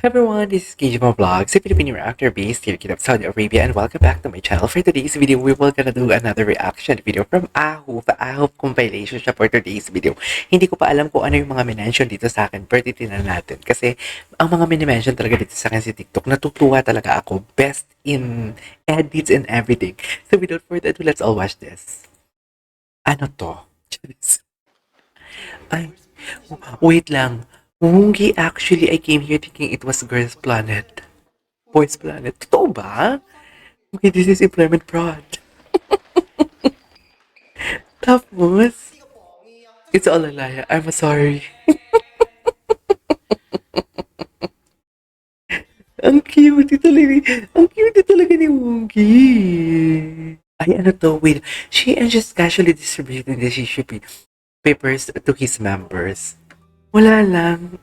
Hi everyone, this is KJ Vlogs, a Filipino reactor based here in Saudi Arabia, and welcome back to my channel. For today's video, we will gonna do another reaction video from Ahoof. Ahoof compilation siya for today's video. Hindi ko pa alam kung ano yung mga minention dito sa akin, pero titignan natin. Kasi ang mga minimension talaga dito sa akin si TikTok, natutuwa talaga ako. Best in edits and everything. So without further ado, let's all watch this. Ano to? Ay, wait lang. Wongi, actually, I came here thinking it was Girls Planet. Boys Planet. Totoo ba? Okay, this is employment fraud. Tapos, it's all a lie. I'm sorry. Ang cute talaga ni Wongi. Ay, ano to? Wait. She and just casually distributing the tissue papers to his members. Wala lang.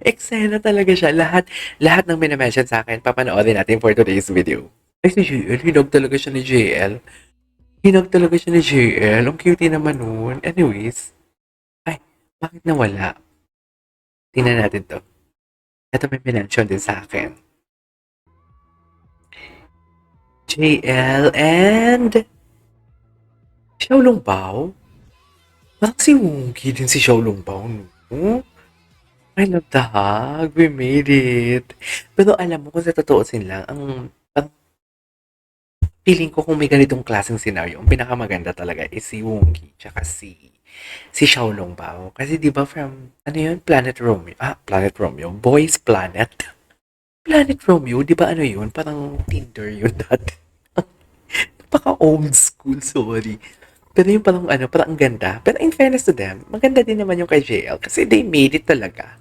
Eksena talaga siya. Lahat ng minamention sa akin, papanoorin natin for today's video. Ay, si JL, hinag talaga siya ni JL. Hinag talaga siya ni JL. Ang cute naman nun. Anyways. Ay, bakit nawala? Tingnan natin to. Ito may minention din sa akin. JL and Xiaolong Bao? Parang si Wongi din si Xiaolong Bao, no? I love the hug. We made it. Pero alam mo, kung sa totoosin lang, ang feeling ko kung may ganitong klaseng scenario, ang pinakamaganda talaga is si Wongi tsaka si Xiaolong Bao. Kasi di ba from, ano yun? Planet Romeo. Planet Romeo. Boys Planet. Planet Romeo, di ba ano yun? Parang Tinder yun dati. Napaka old school, sorry. Pero yung parang ang ganda. Pero in fairness to them, maganda din naman yung kay JL kasi they made it talaga.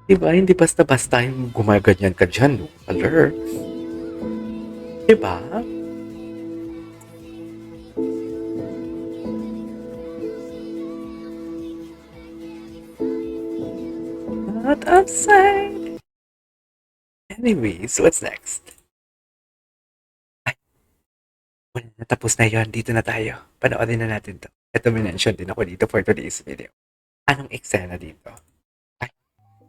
Diba? Hindi basta-basta yung gumaganyan ka dyan, no? Alert. Diba? Not outside. Anyways, what's next? Ay, wala na, tapos na yun. Dito na tayo. Panoorin na natin to. Ito minention din ako dito for today's video. Anong eksena dito? Ay,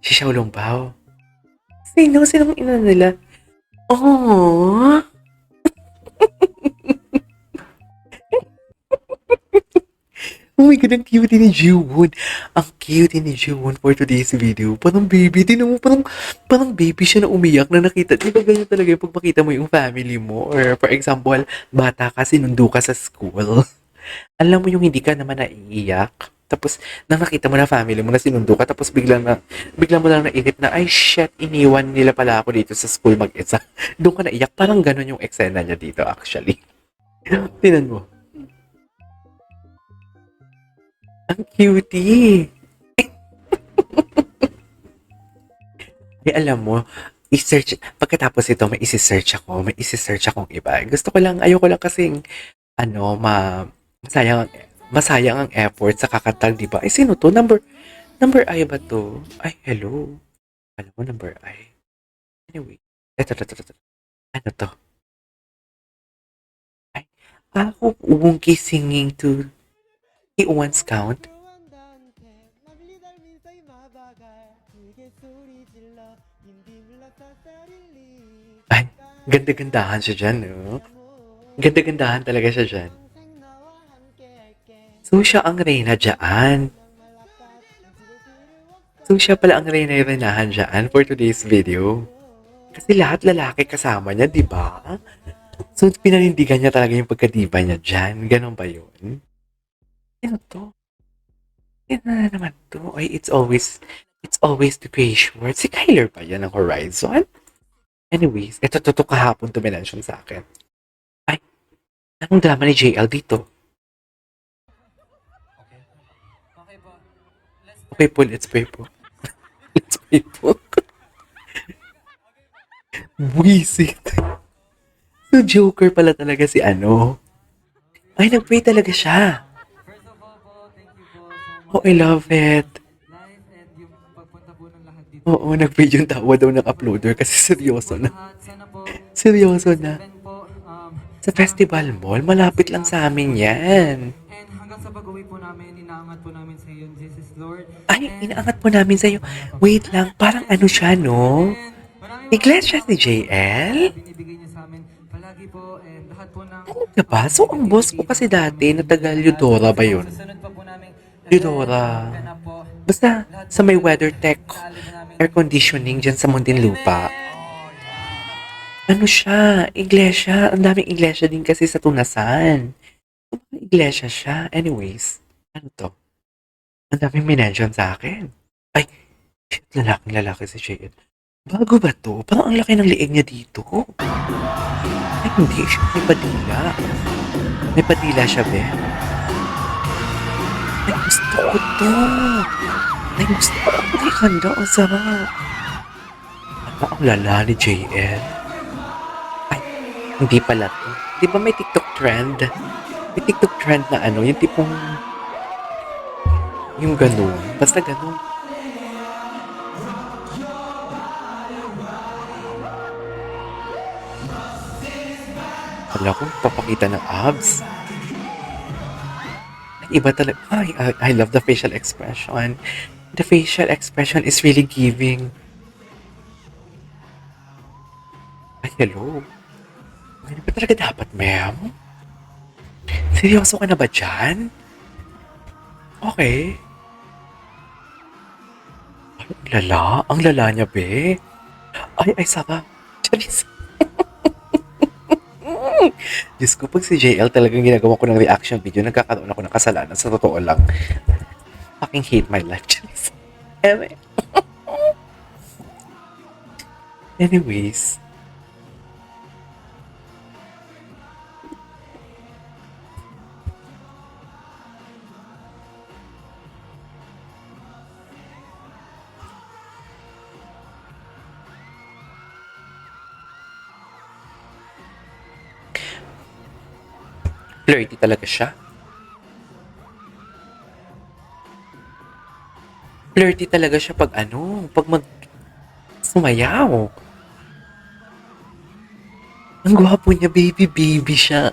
si Xiaolong Bao. Sinong ina nila? Oh, oh my God, ang cute ni Jiwon. Ang cute ni Jiwon for today's video. Parang baby. Tinan mo, parang baby siya na umiyak na nakita. Di ba ganyan talaga yung pag makita mo yung family mo? Or for example, bata ka, sinundo ka sa school. Alam mo yung hindi ka naman naiiyak. Tapos, nang nakita mo na family mo na sinundo ka, tapos bigla mo lang naisip na, ay shit, iniwan nila pala ako dito sa school mag-isa. Doon ka naiyak. Parang ganun yung eksena niya dito actually. Tinan mo. Ang cutie. Ay, alam mo, i-search, pagkatapos ito, may isi-search akong iba. Ayoko lang kasing, masayang, masayang ang effort sa kakatag, di ba? Ay, sino to? Number I ba to? Ay, hello. Alam mo, number I. Anyway, eto. Ano to? Ay, ako, Wonky singing to Iwan's Count. Ay, ganda-gandahan siya dyan, no? Ganda-gandahan talaga siya dyan. So, siya ang reyna dyan. So, siya pala ang reyna-reynahan dyan for today's video. Kasi lahat lalaki kasama niya, di ba? So, pinanindigan niya talaga yung pagkadiba niya dyan. Ganon ba yun? Ano to? Ano na naman to? Ay, it's always the gray short. Si Kyler ba yan ng Horizon? Anyways, ito kahapon to mention sa akin. Ay, anong drama ni JL dito? Okay po, let's pray po. Let's pray po. Buisit. So, Joker pala talaga si ano. Ay, nag-pray talaga siya. Oh, I love it. Oo, nag-pray yung tawa daw ng uploader kasi seryoso na. Seryoso na. Sa Festival Mall, malapit lang sa amin yan. hanggang sa pag-uwi po namin, inaangat po namin sa iyo, Jesus Lord. Ay, And inaangat po namin sa'yo. Wait lang, parang ano siya, no? and maraming Iglesia si salamat po sa JL? na binibigay niyo sa amin palagi po and lahat po ng Talaga ba? So, ang boss ko negativity kasi na po dati, namin na taga lahat. Eudora ba Sa mga yun? susunod pa po namin event, Eudora. ganap po. Basta, Lahat po sa may yun, WeatherTech inaalin na namin. air conditioning dyan sa Muntinlupa. Amen! Ano siya? Iglesia. Ang daming iglesia din kasi sa Tunasan. Iglesia siya. Anyways, ano to? Ang daming minention sa akin. Ay, shit, lalaking lalaki si Shane. Bago ba to? Parang ang laki ng liig niya dito. Ay, hindi siya. May padila. May padila siya, be. Ay, gusto ko to. Ay, gusto ko. Ay, handa. Ang sarap. Ano ang lala ni JL? Ay, hindi pala to. Di ba may TikTok trend? May TikTok trend na ano, yung tipong, yung ganun. Basta ganun. Wala ko, papakita ng abs. Iba talaga. Ay, I love the facial expression. The facial expression is really giving. Ay, hello. Ganun ba talaga dapat, ma'am? Seryoso ka na ba dyan? Okay. Ay, ang lala. Ang lala niya, be. Ay, sarap. Charis. Diyos ko, pag si JL talagang ginagawa ko ng reaction video, nagkakaroon ako ng kasalanan. Sa totoo lang. Fucking hate my life, Charis. Anyways. Flirty talaga siya. Flirty talaga siya pag ano, pag sumayaw. Ang gwapo niya, baby siya.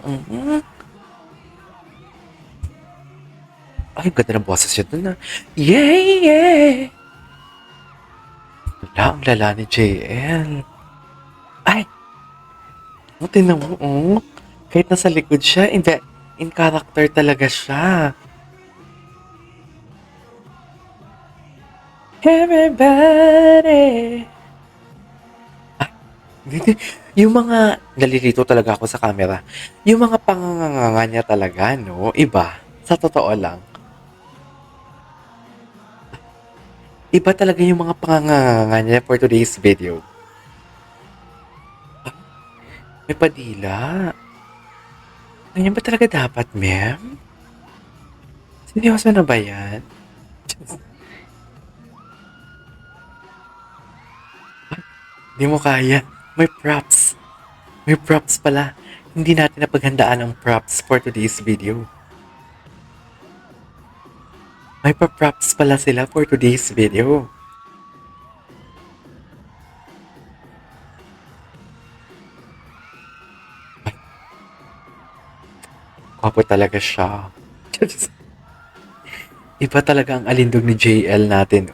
Ay, ganda ng boses siya dun na. Yeah! Wala, ang lala ni JL. Ay! Tingnan mo, oh. Kahit nasa likod siya, in character talaga siya. Everybody! Yung mga, nalilito talaga ako sa camera. Yung mga panganganga niya talaga, no? Iba. Sa totoo lang. Iba talaga yung mga panganganga niya for today's video. May padila. Ganyan ba talaga dapat, ma'am? Seryoso na ba yan? Hindi mo kaya. May props. May props pala. Hindi natin napaghandaan ang props for today's video. May pa-props pala sila for today's video. Gwapo talaga siya. Iba talaga ang alindog ni JL natin.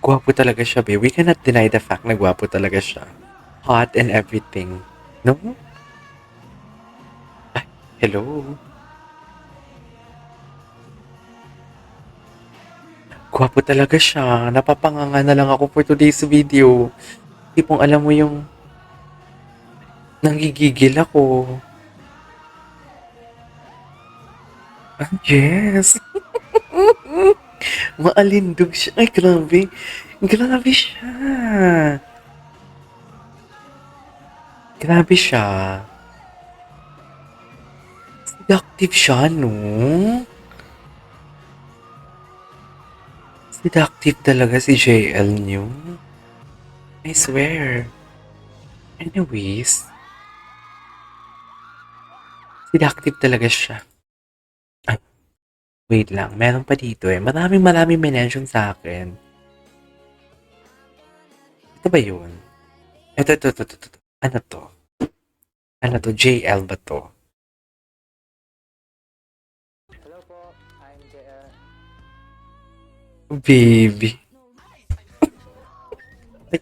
Gwapo talaga siya, babe. We cannot deny the fact na gwapo talaga siya. Hot and everything. No? Ay, hello. Gwapo talaga siya. Napapanganga na lang ako for today's video. Tipong alam mo yung nanggigigil ako. Ah, yes. Maalindog siya. Ay, grabe. Grabe siya. Grabe siya. Seductive siya, no? Seductive talaga si JL niyo. I swear. Anyways, seductive talaga siya. Ay, wait lang. Meron pa dito eh. Maraming mention sa akin. Ito ba yun? Ito. Ano to? Ano to? JL ba to? Baby. Ay,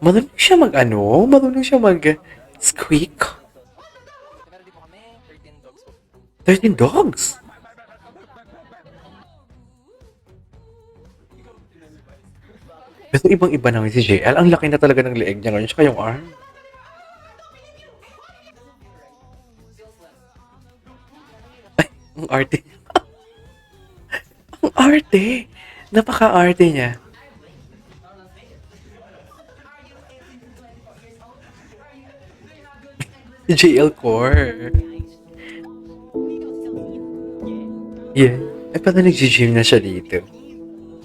marunong siya mag-ano? Marunong siya mag-squeak? 13 dogs? Pero ibang-iba naman si JL. Ang laki na talaga ng leeg niya ngayon. Tsaka yung arm. Ay, ang arte. Ang arte. Napaka-arte niya. JL Core. Yeah. Ay, parang nag-gym na siya dito.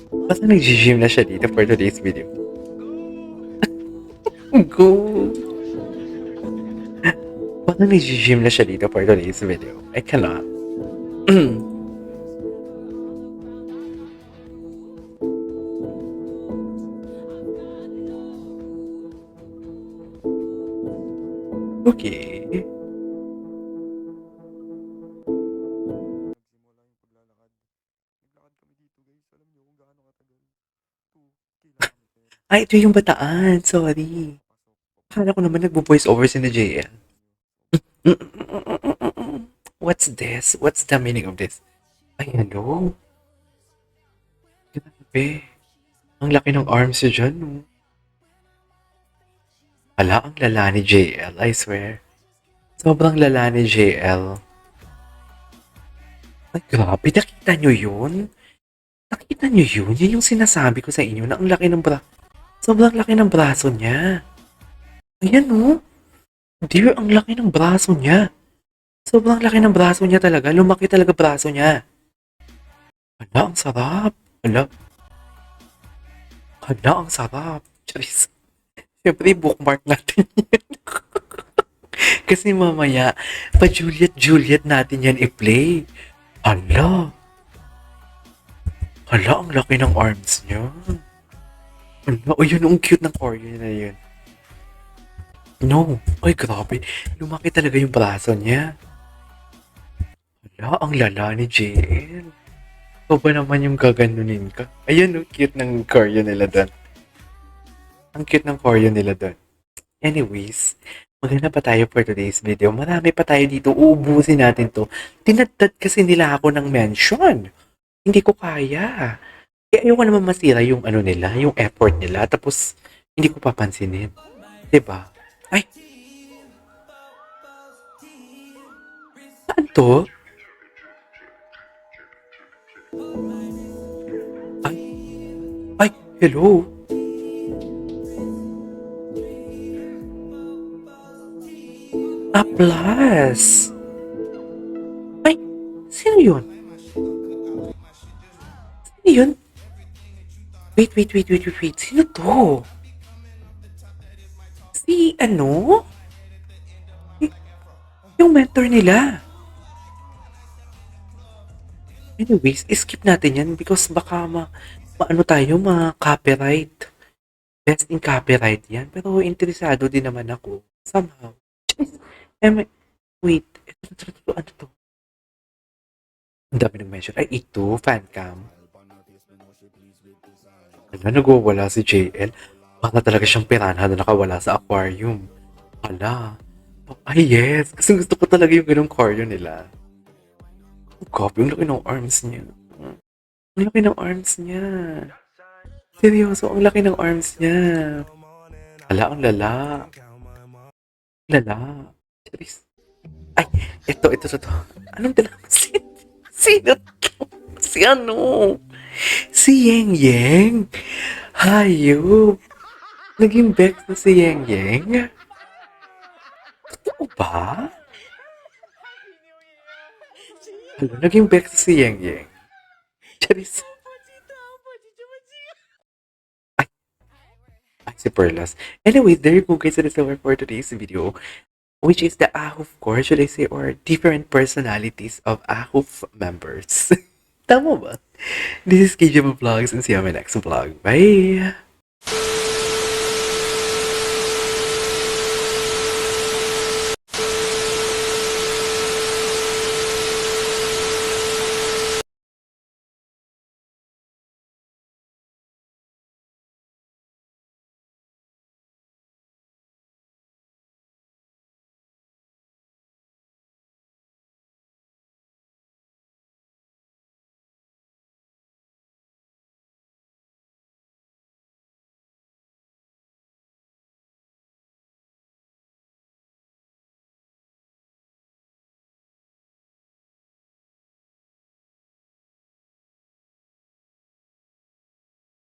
Parang nag-gym na siya dito for today's video. Go! Parang nag-gym na siya dito for today's video. I cannot. Okay. Ay, ito yung bataan. Sorry. Akala ko naman nagbo-voice over si na JL. What's this? What's the meaning of this? Ay, ano? Grabe. Ang laki ng arms niya dyan, no? Ala, ang lala ni JL, I swear. Sobrang lala ni JL. Ay, grabe. Nakita nyo yun? Nakita nyo yun? Yun yung sinasabi ko sa inyo na ang laki ng sobrang laki ng braso niya. Ayan, no? Dear, ang laki ng braso niya. Sobrang laki ng braso niya talaga. Lumaki talaga braso niya. Hala, ang sarap. Hala. Hala, ang sarap. Charis. Siyempre, bookmark natin yan. Kasi mamaya, pa-Juliet natin yan i-play. Hala. Hala, ang laki ng arms niya. Hala, o yun, ang cute ng choreo na yun. No. Ay, grabe. Lumaki talaga yung braso niya. Hala, ang lala ni JL. Ikaw ba naman yung gaganunin ka? Ayan, no, cute ng choreo nila doon. Ang cute ng choreo nila doon. Anyways, maganda pa tayo for today's video. Marami pa tayo dito. Uubusin natin to. Tinadtad kasi nila ako ng mention. Hindi ko kaya. Kaya ayoko naman masira yung ano nila, yung effort nila. Tapos, hindi ko papansinin. 'Di ba? Ay! Saan to? Ay! Ay! Hello! A plus! Ay! Sino yun? Sino yun? Wait. Sino to? Si ano? Yung mentor nila. Anyways, skip natin yan because baka maano tayo, ma-copyright. Best in copyright yan. Pero interesado din naman ako. Somehow. Wait. Ito, ano to? Ang dami nang mention. Ay, ito, fancam. Ano, nagwawala si JL? Baka talaga siyang piranha na nakawala sa aquarium. Hala. Ay, yes. Kasi gusto ko talaga yung ganung choreo nila. Oh, grabe, ang laki ng arms niya. Ang laki ng arms niya. Seryoso, ang laki ng arms niya. Hala, ang lala. Lala. Charis. Ay, ito. Anong dalawa? Sino to? Si ano? Si Yang. Hayop. Naging bex na si Yang. Totoo ba? Hala, naging bex na si Yang. Charis. Ay, si Perlas. Anyways, there you go guys. That is all for today's video. Which is the AHUF core, should I say, or different personalities of AHUF members. Tama ba? This is KJ Vlogs and see you on my next vlog. Bye!